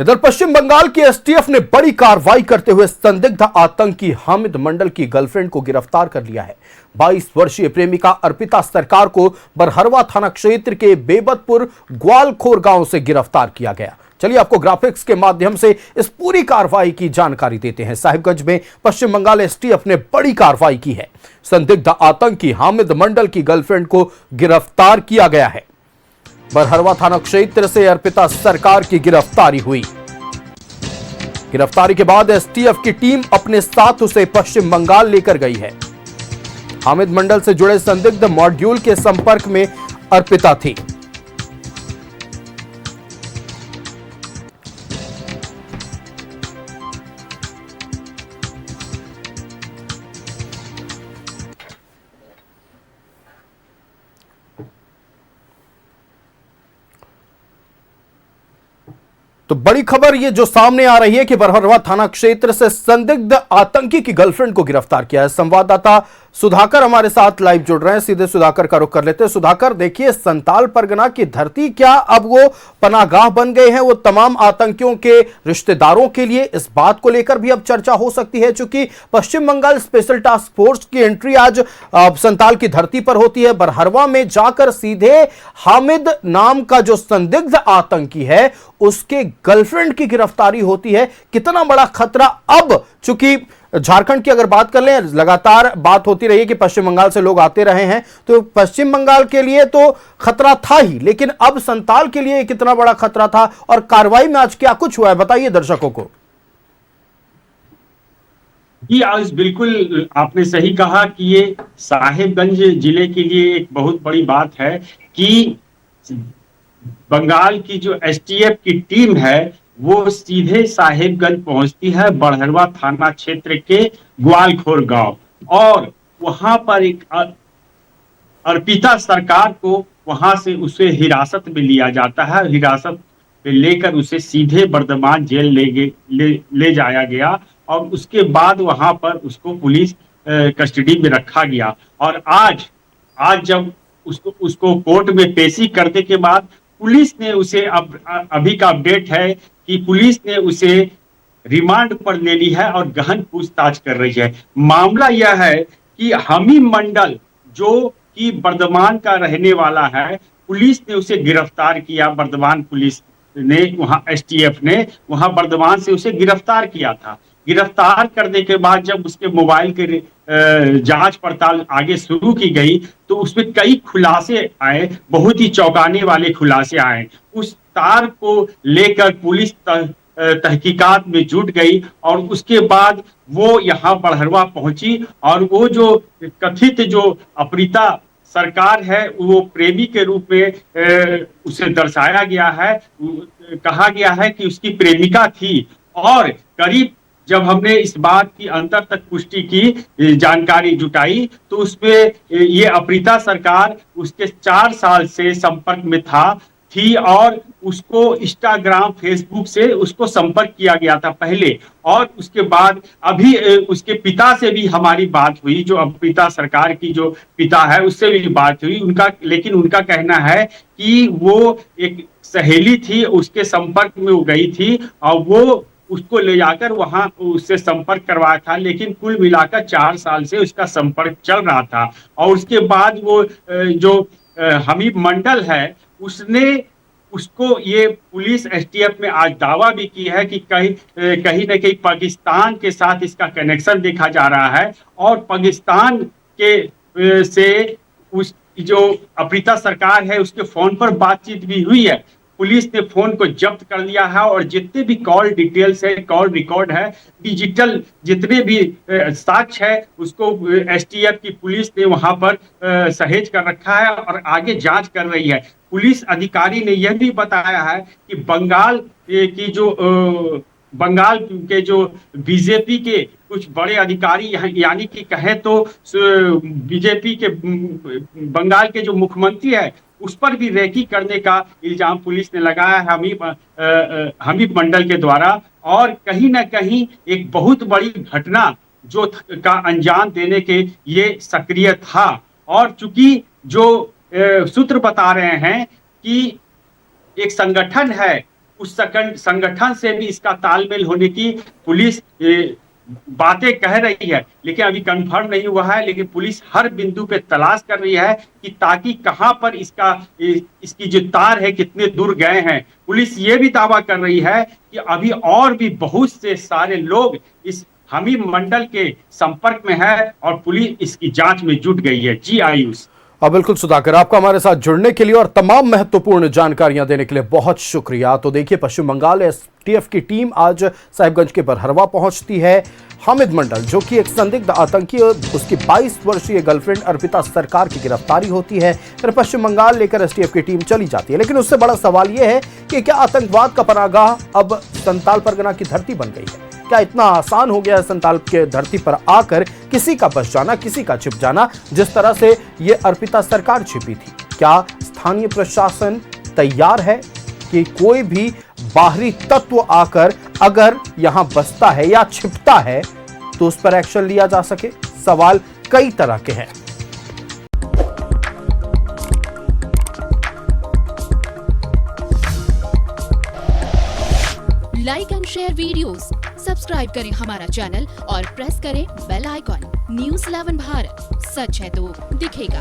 इधर पश्चिम बंगाल की एसटीएफ ने बड़ी कार्रवाई करते हुए संदिग्ध आतंकी हामिद मंडल की गर्लफ्रेंड को गिरफ्तार कर लिया है। 22 वर्षीय प्रेमिका अर्पिता सरकार को बरहरवा थाना क्षेत्र के बेबतपुर ग्वालखोर गांव से गिरफ्तार किया गया। चलिए आपको ग्राफिक्स के माध्यम से इस पूरी कार्रवाई की जानकारी देते हैं। साहिबगंज में पश्चिम बंगाल एसटीएफ ने बड़ी कार्रवाई की है। संदिग्ध आतंकी हामिद मंडल की गर्लफ्रेंड को गिरफ्तार किया गया है। बरहरवा थाना क्षेत्र से अर्पिता सरकार की गिरफ्तारी हुई। गिरफ्तारी के बाद एसटीएफ की टीम अपने साथ उसे पश्चिम बंगाल लेकर गई है। हामिद मंडल से जुड़े संदिग्ध मॉड्यूल के संपर्क में अर्पिता थी। तो बड़ी खबर ये जो सामने आ रही है कि बरहरवा थाना क्षेत्र से संदिग्ध आतंकी की गर्लफ्रेंड को गिरफ्तार किया है। संवाददाता सुधाकर हमारे साथ लाइव जुड़ रहे हैं। सीधे सुधाकर का रुख कर लेते हैं। सुधाकर, देखिए, संताल परगना की धरती क्या अब वो पनाहगाह बन गए हैं वो तमाम आतंकियों के रिश्तेदारों के लिए? इस बात को लेकर भी अब चर्चा हो सकती है, क्योंकि पश्चिम बंगाल स्पेशल टास्क फोर्स की एंट्री आज संताल की धरती पर होती है। बरहरवा में जाकर सीधे हामिद नाम का जो संदिग्ध आतंकी है उसके गर्लफ्रेंड की गिरफ्तारी होती है। कितना बड़ा खतरा अब, चूंकि झारखंड की अगर बात कर लें, लगातार बात होती रही है कि पश्चिम बंगाल से लोग आते रहे हैं, तो पश्चिम बंगाल के लिए तो खतरा था ही, लेकिन अब संताल के लिए कितना बड़ा खतरा था और कार्रवाई में आज क्या कुछ हुआ है, बताइए दर्शकों को। जी, आज बिल्कुल आपने सही कहा कि ये साहिबगंज जिले के लिए एक बहुत बड़ी बात है कि बंगाल की जो एसटीएफ की टीम है वो सीधे साहिबगंज पहुंचती है, बरहरवा थाना क्षेत्र के ग्वालखोर गांव, और वहां पर एक अर्पिता सरकार को वहां से उसे हिरासत में लिया जाता है। हिरासत में लेकर उसे सीधे बर्धमान जेल ले जाया गया और उसके बाद वहां पर उसको पुलिस कस्टडी में रखा गया। और आज जब उसको कोर्ट में पेशी करने के बाद पुलिस ने उसे अभी का अपडेट है कि पुलिस ने उसे रिमांड पर ले ली है और गहन पूछताछ कर रही है। मामला यह है कि हामिद मंडल जो कि बर्धमान का रहने वाला है, पुलिस ने उसे गिरफ्तार किया। बर्धमान पुलिस ने, वहां एसटीएफ ने वहां बर्धमान से उसे गिरफ्तार किया था। गिरफ्तार करने के बाद जब उसके मोबाइल के जांच पड़ताल आगे शुरू की गई तो उसमें कई खुलासे आए, बहुत ही चौंकाने वाले खुलासे आए। उस तार को लेकर पुलिस तहकीकात में जुट गई और उसके बाद वो यहाँ बरहरवा पहुंची और वो जो कथित जो अर्पिता सरकार है वो प्रेमी के रूप में उसे दर्शाया गया है। कहा गया है कि उसकी प्रेमिका थी और करीब जब हमने इस बात की अंतर तक पुष्टि की, जानकारी जुटाई, तो उसमें ये अर्पिता सरकार उसके 4 साल से संपर्क में थी और उसको इंस्टाग्राम, फेसबुक से उसको संपर्क किया गया था पहले। और उसके बाद अभी उसके पिता से भी हमारी बात हुई, जो अर्पिता सरकार की जो पिता है उससे भी बात हुई लेकिन उनका कहना है कि वो एक सहेली थी, उसके संपर्क में वो गई थी और वो उसको ले जाकर वहां उससे संपर्क करवाया था, लेकिन कुल मिलाकर 4 साल से उसका संपर्क चल रहा था। और उसके बाद वो जो हामिद मंडल है उसने उसको, ये पुलिस एसटीएफ में आज दावा भी की है कि कहीं न कहीं पाकिस्तान के साथ इसका कनेक्शन देखा जा रहा है और पाकिस्तान के से उस जो अर्पिता सरकार है उसके फोन पर बातचीत भी हुई है। पुलिस ने फोन को जब्त कर लिया है और जितने भी कॉल डिटेल्स है, कॉल रिकॉर्ड है, डिजिटल जितने भी साक्ष्य है उसको एसटीएफ की पुलिस ने वहां पर सहेज कर रखा है और आगे जांच कर रही है। पुलिस अधिकारी ने यह भी बताया है कि बंगाल के जो बीजेपी के कुछ बड़े अधिकारी, यानी कि कहें तो बीजेपी के बंगाल के जो मुख्यमंत्री है उस पर भी रेकी करने का इल्जाम पुलिस ने लगाया है हामिद मंडल के द्वारा। और कहीं ना कहीं एक बहुत बड़ी घटना जो का अंजाम देने के ये सक्रिय था। और चूंकि जो सूत्र बता रहे हैं कि एक संगठन है उस संगठन से भी इसका तालमेल होने की पुलिस बातें कह रही है, लेकिन अभी कंफर्म नहीं हुआ है। लेकिन पुलिस हर बिंदु पे तलाश कर रही है कि ताकि कहां पर इसकी जो तार है कितने दूर गए हैं। पुलिस ये भी दावा कर रही है कि अभी और भी बहुत से सारे लोग इस हमीम मंडल के संपर्क में है और पुलिस इसकी जांच में जुट गई है। जी आयुष। बिल्कुल सुधाकर, आपका हमारे साथ जुड़ने के लिए और तमाम महत्वपूर्ण जानकारियां देने के लिए बहुत शुक्रिया। तो देखिए, पश्चिम बंगाल एसटीएफ की टीम आज साहिबगंज के बरहरवा पहुंचती है। हामिद मंडल जो कि एक संदिग्ध आतंकी, उसकी 22 वर्षीय गर्लफ्रेंड अर्पिता सरकार की गिरफ्तारी होती है। फिर पश्चिम बंगाल लेकर एसटीएफ की टीम चली जाती है। लेकिन उससे बड़ा सवाल यह है कि क्या आतंकवाद का पनाहगाह अब संताल परगना की धरती बन गई है? क्या इतना आसान हो गया है संताल के धरती पर आकर किसी का बच जाना, किसी का छिप जाना, जिस तरह से ये अर्पिता सरकार छिपी थी? क्या स्थानीय प्रशासन तैयार है कि कोई भी बाहरी तत्व आकर अगर यहां बसता है या छिपता है तो उस पर एक्शन लिया जा सके? सवाल कई तरह के हैं। Like and share videos, subscribe करें हमारा चैनल और प्रेस करें बेल आइकॉन। न्यूज़ 11 भारत, सच है तो दिखेगा।